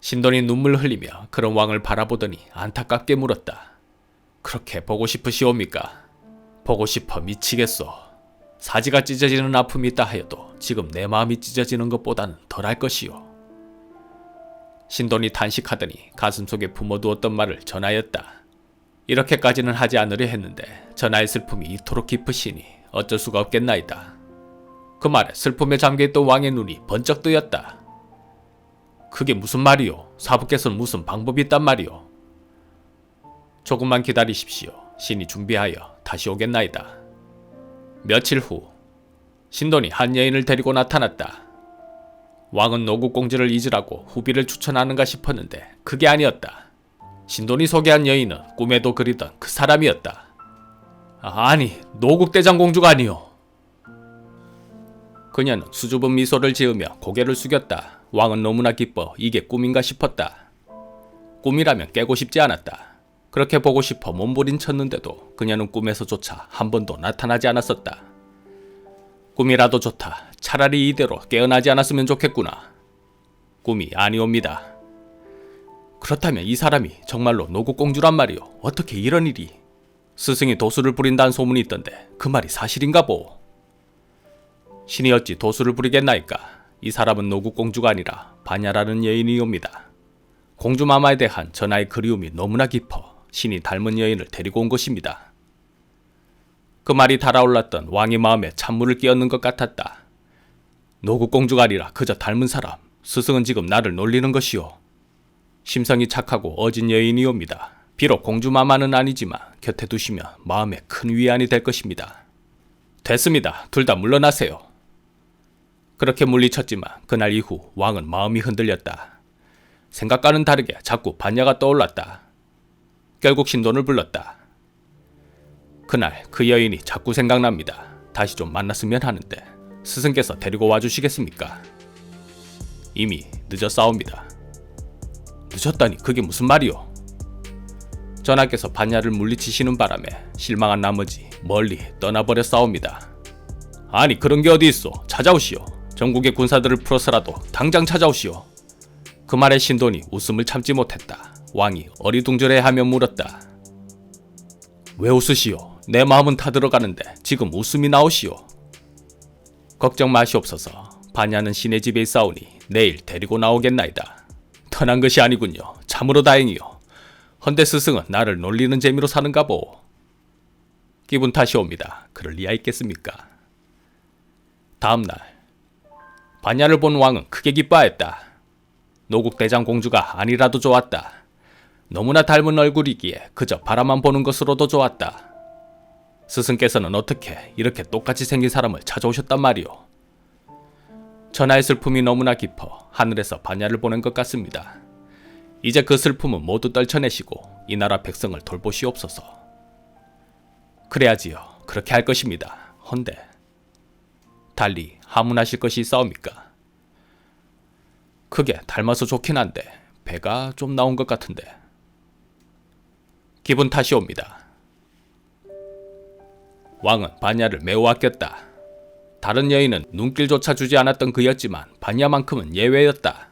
신돈이 눈물 흘리며 그런 왕을 바라보더니 안타깝게 물었다. 그렇게 보고 싶으시옵니까? 보고 싶어 미치겠소. 사지가 찢어지는 아픔이 있다 하여도 지금 내 마음이 찢어지는 것보다는 덜할 것이오. 신돈이 탄식하더니 가슴속에 품어두었던 말을 전하였다. 이렇게까지는 하지 않으려 했는데 전하의 슬픔이 이토록 깊으시니 어쩔 수가 없겠나이다. 그 말에 슬픔에 잠겨있던 왕의 눈이 번쩍 뜨였다. 그게 무슨 말이오? 사부께서는 무슨 방법이 있단 말이오? 조금만 기다리십시오. 신이 준비하여 다시 오겠나이다. 며칠 후 신돈이 한 여인을 데리고 나타났다. 왕은 노국공주를 잊으라고 후비를 추천하는가 싶었는데 그게 아니었다. 신돈이 소개한 여인은 꿈에도 그리던 그 사람이었다. 아니, 노국대장공주가 아니오. 그녀는 수줍은 미소를 지으며 고개를 숙였다. 왕은 너무나 기뻐 이게 꿈인가 싶었다. 꿈이라면 깨고 싶지 않았다. 그렇게 보고 싶어 몸부림쳤는데도 그녀는 꿈에서조차 한 번도 나타나지 않았었다. 꿈이라도 좋다. 차라리 이대로 깨어나지 않았으면 좋겠구나. 꿈이 아니옵니다. 그렇다면 이 사람이 정말로 노국공주란 말이오. 어떻게 이런 일이? 스승이 도수를 부린다는 소문이 있던데 그 말이 사실인가 보. 신이 어찌 도수를 부리겠나이까. 이 사람은 노국공주가 아니라 반야라는 여인이옵니다. 공주마마에 대한 전하의 그리움이 너무나 깊어 신이 닮은 여인을 데리고 온 것입니다. 그 말이 달아올랐던 왕의 마음에 찬물을 끼얹는 것 같았다. 노국공주가 아니라 그저 닮은 사람. 스승은 지금 나를 놀리는 것이오. 심성이 착하고 어진 여인이옵니다. 비록 공주마마는 아니지만 곁에 두시면 마음에 큰 위안이 될 것입니다. 됐습니다. 둘 다 물러나세요. 그렇게 물리쳤지만 그날 이후 왕은 마음이 흔들렸다. 생각과는 다르게 자꾸 반야가 떠올랐다. 결국 신돈을 불렀다. 그날 그 여인이 자꾸 생각납니다. 다시 좀 만났으면 하는데 스승께서 데리고 와주시겠습니까? 이미 늦었사옵니다. 늦었다니 그게 무슨 말이오? 전하께서 반야를 물리치시는 바람에 실망한 나머지 멀리 떠나버렸사옵니다. 아니 그런 게 어디 있어. 찾아오시오. 전국의 군사들을 풀어서라도 당장 찾아오시오. 그 말에 신돈이 웃음을 참지 못했다. 왕이 어리둥절해하며 물었다. 왜 웃으시오? 내 마음은 타들어가는데 지금 웃음이 나오시오. 걱정 마시옵소서. 반야는 신의 집에 있사오니 내일 데리고 나오겠나이다. 떠난 것이 아니군요. 참으로 다행이요. 헌데 스승은 나를 놀리는 재미로 사는가 보. 기분 탓이옵니다. 그럴 리야 있겠습니까? 다음날 반야를 본 왕은 크게 기뻐하였다. 노국대장 공주가 아니라도 좋았다. 너무나 닮은 얼굴이기에 그저 바라만 보는 것으로도 좋았다. 스승께서는 어떻게 이렇게 똑같이 생긴 사람을 찾아오셨단 말이오. 전하의 슬픔이 너무나 깊어 하늘에서 반야를 보낸 것 같습니다. 이제 그 슬픔은 모두 떨쳐내시고 이 나라 백성을 돌보시옵소서. 그래야지요. 그렇게 할 것입니다. 헌데 달리 하문하실 것이 있사옵니까? 그게 닮아서 좋긴 한데 배가 좀 나온 것 같은데. 기분 탓이옵니다. 왕은 반야를 매우 아꼈다. 다른 여인은 눈길조차 주지 않았던 그였지만 반야만큼은 예외였다.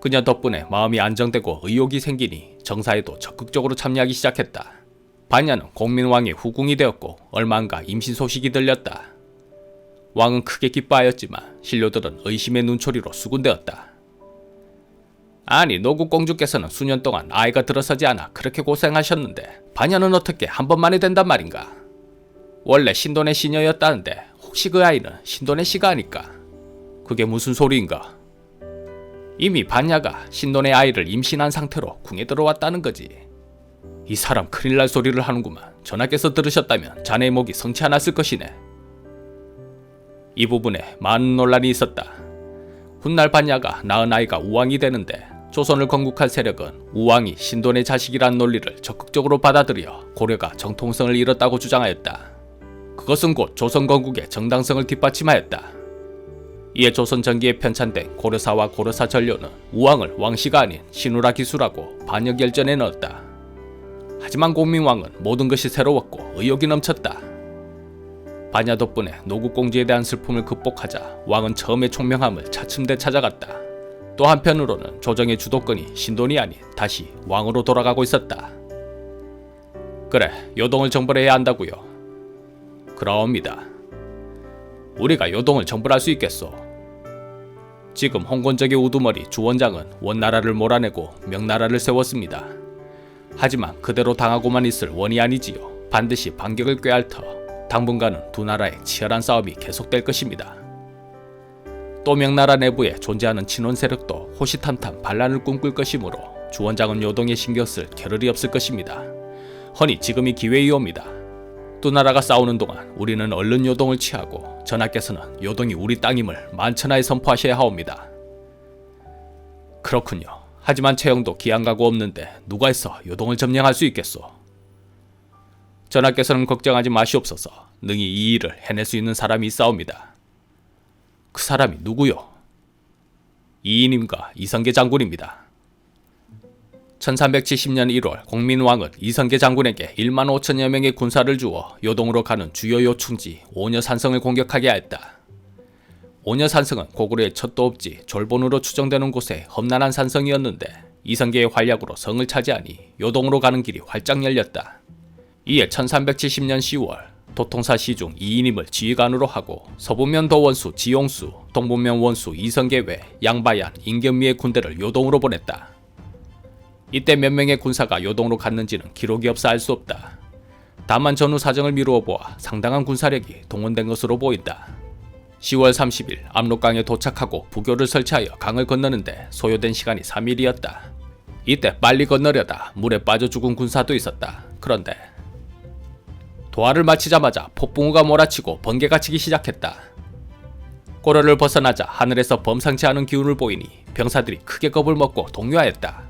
그녀 덕분에 마음이 안정되고 의욕이 생기니 정사에도 적극적으로 참여하기 시작했다. 반야는 공민왕의 후궁이 되었고 얼마 안가 임신 소식이 들렸다. 왕은 크게 기뻐하였지만 신료들은 의심의 눈초리로 수군되었다. 아니 노국공주께서는 수년 동안 아이가 들어서지 않아 그렇게 고생하셨는데 반야는 어떻게 한 번만에 된단 말인가? 원래 신돈의 시녀였다는데 혹시 그 아이는 신돈의 씨가 아닐까? 그게 무슨 소리인가? 이미 반야가 신돈의 아이를 임신한 상태로 궁에 들어왔다는 거지. 이 사람 큰일 날 소리를 하는구만. 전하께서 들으셨다면 자네의 목이 성치 않았을 것이네. 이 부분에 많은 논란이 있었다. 훗날 반야가 낳은 아이가 우왕이 되는데 조선을 건국할 세력은 우왕이 신돈의 자식이란 논리를 적극적으로 받아들여 고려가 정통성을 잃었다고 주장하였다. 그것은 곧 조선 건국의 정당성을 뒷받침하였다. 이에 조선 전기에 편찬된 고려사와 고려사 전료는 우왕을 왕씨가 아닌 신우라 기수라고 반역 열전에 넣었다. 하지만 공민왕은 모든 것이 새로웠고 의욕이 넘쳤다. 반야 덕분에 노국공주에 대한 슬픔을 극복하자 왕은 처음의 총명함을 차츰 되찾아갔다. 또 한편으로는 조정의 주도권이 신돈이 아닌 다시 왕으로 돌아가고 있었다. 그래, 요동을 정벌해야 한다고요. 그러옵니다. 우리가 요동을 정벌할 수 있겠소. 지금 홍건적의 우두머리 주원장은 원나라를 몰아내고 명나라를 세웠습니다. 하지만 그대로 당하고만 있을 원이 아니지요. 반드시 반격을 꾀할 터 당분간은 두 나라의 치열한 싸움이 계속될 것입니다. 또 명나라 내부에 존재하는 친원 세력도 호시탐탐 반란을 꿈꿀 것이므로 주원장은 요동에 신경 쓸 겨를이 없을 것입니다. 허니 지금이 기회이옵니다. 두 나라가 싸우는 동안 우리는 얼른 요동을 취하고 전하께서는 요동이 우리 땅임을 만천하에 선포하셔야 하옵니다. 그렇군요. 하지만 최영도 기양가고 없는데 누가 있어 요동을 점령할 수 있겠소? 전하께서는 걱정하지 마시옵소서. 능히 이 일을 해낼 수 있는 사람이 있사옵니다. 그 사람이 누구요? 이인임과 이성계 장군입니다. 1370년 1월 공민왕은 이성계 장군에게 1만 5천여 명의 군사를 주어 요동으로 가는 주요 요충지 오녀산성을 공격하게 하였다. 오녀산성은 고구려의 첫 도읍지 졸본으로 추정되는 곳에 험난한 산성이었는데 이성계의 활약으로 성을 차지하니 요동으로 가는 길이 활짝 열렸다. 이에 1370년 10월 도통사 시중 이인임을 지휘관으로 하고 서부면 도원수 지용수, 동부면 원수 이성계 외 양바얀, 인견미의 군대를 요동으로 보냈다. 이때 몇 명의 군사가 요동으로 갔는지는 기록이 없어 알 수 없다. 다만 전후 사정을 미루어 보아 상당한 군사력이 동원된 것으로 보인다. 10월 30일 압록강에 도착하고 부교를 설치하여 강을 건너는데 소요된 시간이 3일이었다. 이때 빨리 건너려다 물에 빠져 죽은 군사도 있었다. 그런데 도하를 마치자마자 폭풍우가 몰아치고 번개가 치기 시작했다. 꼬르를 벗어나자 하늘에서 범상치 않은 기운을 보이니 병사들이 크게 겁을 먹고 동요하였다.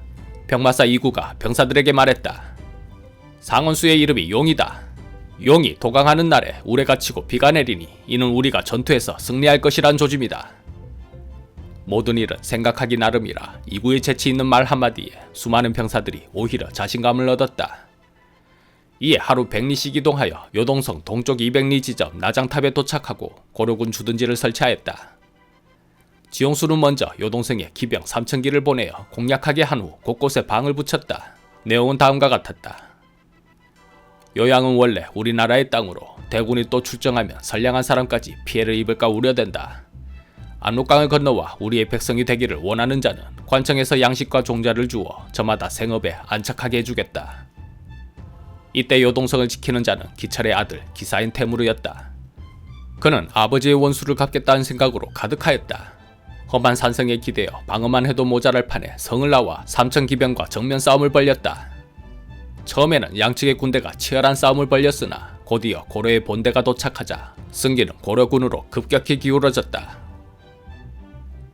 병마사 이구가 병사들에게 말했다. 상원수의 이름이 용이다. 용이 도강하는 날에 우레가 치고 비가 내리니 이는 우리가 전투에서 승리할 것이란 조짐이다. 모든 일은 생각하기 나름이라 이구의 재치 있는 말 한마디에 수많은 병사들이 오히려 자신감을 얻었다. 이에 하루 100리씩 이동하여 요동성 동쪽 200리 지점 나장탑에 도착하고 고려군 주둔지를 설치하였다. 지용수는 먼저 요동성에 기병 3,000기를 보내어 공략하게 한 후 곳곳에 방을 붙였다. 내용은 다음과 같았다. 요양은 원래 우리나라의 땅으로 대군이 또 출정하면 선량한 사람까지 피해를 입을까 우려된다. 압록강을 건너와 우리의 백성이 되기를 원하는 자는 관청에서 양식과 종자를 주어 저마다 생업에 안착하게 해주겠다. 이때 요동성을 지키는 자는 기철의 아들 기사인 태무르였다. 그는 아버지의 원수를 갚겠다는 생각으로 가득하였다. 험한 산성에 기대어 방어만 해도 모자랄 판에 성을 나와 3,000기병과 정면 싸움을 벌였다. 처음에는 양측의 군대가 치열한 싸움을 벌였으나 곧이어 고려의 본대가 도착하자 승기는 고려군으로 급격히 기울어졌다.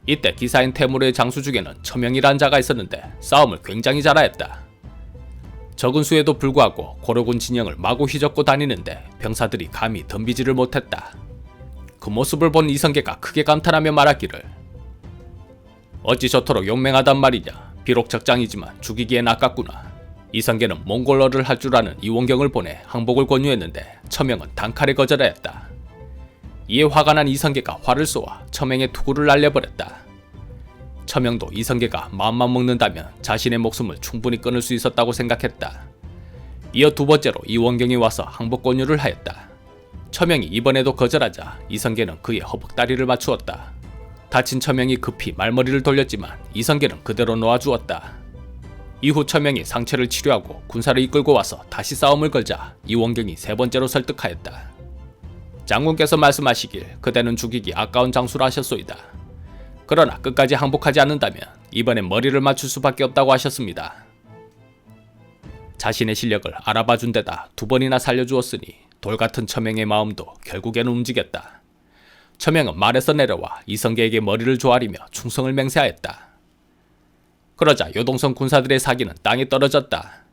이때 기사인 태무르의 장수 중에는 처명이라는 자가 있었는데 싸움을 굉장히 잘하였다. 적은 수에도 불구하고 고려군 진영을 마구 휘젓고 다니는데 병사들이 감히 덤비지를 못했다. 그 모습을 본 이성계가 크게 감탄하며 말하기를 어찌 저토록 용맹하단 말이냐. 비록 적장이지만 죽이기엔 아깝구나. 이성계는 몽골어를 할 줄 아는 이원경을 보내 항복을 권유했는데 처명은 단칼에 거절하였다. 이에 화가 난 이성계가 활을 쏘아 처명의 투구를 날려버렸다. 처명도 이성계가 마음만 먹는다면 자신의 목숨을 충분히 끊을 수 있었다고 생각했다. 이어 두 번째로 이원경이 와서 항복 권유를 하였다. 처명이 이번에도 거절하자 이성계는 그의 허벅다리를 맞추었다. 다친 처명이 급히 말머리를 돌렸지만 이성계는 그대로 놓아주었다. 이후 처명이 상처를 치료하고 군사를 이끌고 와서 다시 싸움을 걸자 이원경이 세 번째로 설득하였다. 장군께서 말씀하시길 그대는 죽이기 아까운 장수라 하셨소이다. 그러나 끝까지 항복하지 않는다면 이번엔 머리를 맞출 수밖에 없다고 하셨습니다. 자신의 실력을 알아봐준 데다 두 번이나 살려주었으니 돌같은 처명의 마음도 결국에는 움직였다. 처명은 말에서 내려와 이성계에게 머리를 조아리며 충성을 맹세하였다. 그러자 요동성 군사들의 사기는 땅에 떨어졌다.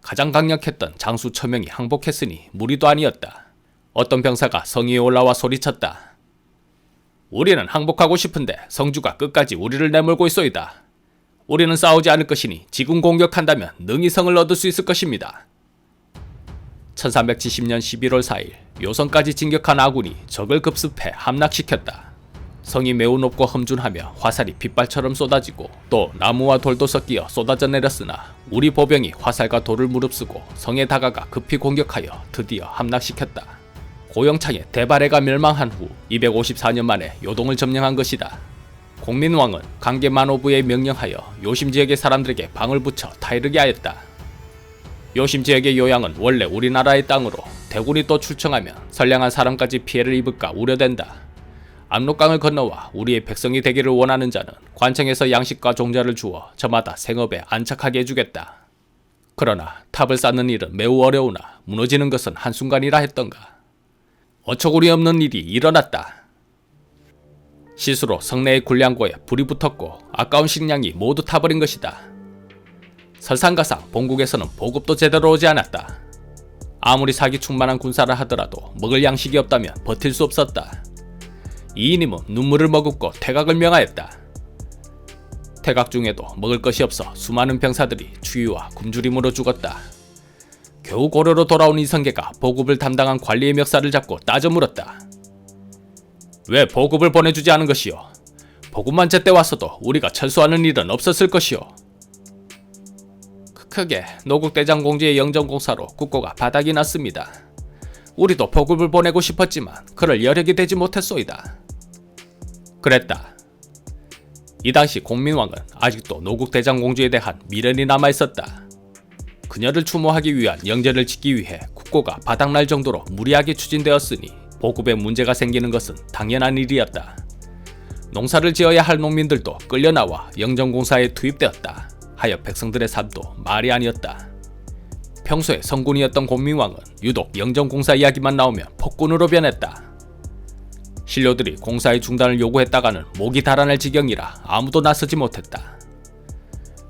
가장 강력했던 장수 처명이 항복했으니 무리도 아니었다. 어떤 병사가 성 위에 올라와 소리쳤다. 우리는 항복하고 싶은데 성주가 끝까지 우리를 내몰고 있소이다. 우리는 싸우지 않을 것이니 지금 공격한다면 능히 성을 얻을 수 있을 것입니다. 1370년 11월 4일 요성까지 진격한 아군이 적을 급습해 함락시켰다. 성이 매우 높고 험준하며 화살이 빗발처럼 쏟아지고 또 나무와 돌도 섞여 쏟아져 내렸으나 우리 보병이 화살과 돌을 무릅쓰고 성에 다가가 급히 공격하여 드디어 함락시켰다. 고영창의 대발해가 멸망한 후 254년 만에 요동을 점령한 것이다. 공민왕은 강계 만호부에 명령하여 요심 지역의 사람들에게 방을 붙여 타이르게 하였다. 요심 지역의 요양은 원래 우리나라의 땅으로 대군이 또 출청하면 선량한 사람까지 피해를 입을까 우려된다. 압록강을 건너와 우리의 백성이 되기를 원하는 자는 관청에서 양식과 종자를 주어 저마다 생업에 안착하게 해주겠다. 그러나 탑을 쌓는 일은 매우 어려우나 무너지는 것은 한순간이라 했던가. 어처구니 없는 일이 일어났다. 시수로 성내의 군량고에 불이 붙었고 아까운 식량이 모두 타버린 것이다. 설상가상 본국에서는 보급도 제대로 오지 않았다. 아무리 사기충만한 군사를 하더라도 먹을 양식이 없다면 버틸 수 없었다. 이인임은 눈물을 머금고 퇴각을 명하였다. 퇴각 중에도 먹을 것이 없어 수많은 병사들이 추위와 굶주림으로 죽었다. 겨우 고려로 돌아온 이성계가 보급을 담당한 관리의 멱살을 잡고 따져 물었다. 왜 보급을 보내주지 않은 것이오? 보급만 제때 왔어도 우리가 철수하는 일은 없었을 것이오. 크게 노국대장공주의 영정공사로 국고가 바닥이 났습니다. 우리도 보급을 보내고 싶었지만 그럴 여력이 되지 못했소이다. 그랬다. 이 당시 공민왕은 아직도 노국대장공주에 대한 미련이 남아있었다. 그녀를 추모하기 위한 영제를 짓기 위해 국고가 바닥날 정도로 무리하게 추진되었으니 보급에 문제가 생기는 것은 당연한 일이었다. 농사를 지어야 할 농민들도 끌려나와 영정공사에 투입되었다. 하여 백성들의 삶도 말이 아니었다. 평소에 성군이었던 공민왕은 유독 영정공사 이야기만 나오면 폭군으로 변했다. 신료들이 공사의 중단을 요구했다가는 목이 달아날 지경이라 아무도 나서지 못했다.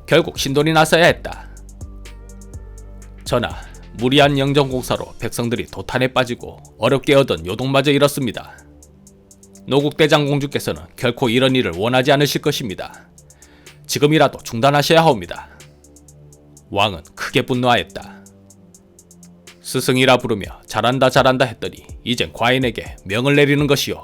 결국 신돈이 나서야 했다. 전하, 무리한 영정공사로 백성들이 도탄에 빠지고 어렵게 얻은 요동마저 잃었습니다. 노국대장공주께서는 결코 이런 일을 원하지 않으실 것입니다. 지금이라도 중단하셔야 하옵니다. 왕은 크게 분노하였다. 스승이라 부르며 잘한다 잘한다 했더니 이젠 과인에게 명을 내리는 것이오.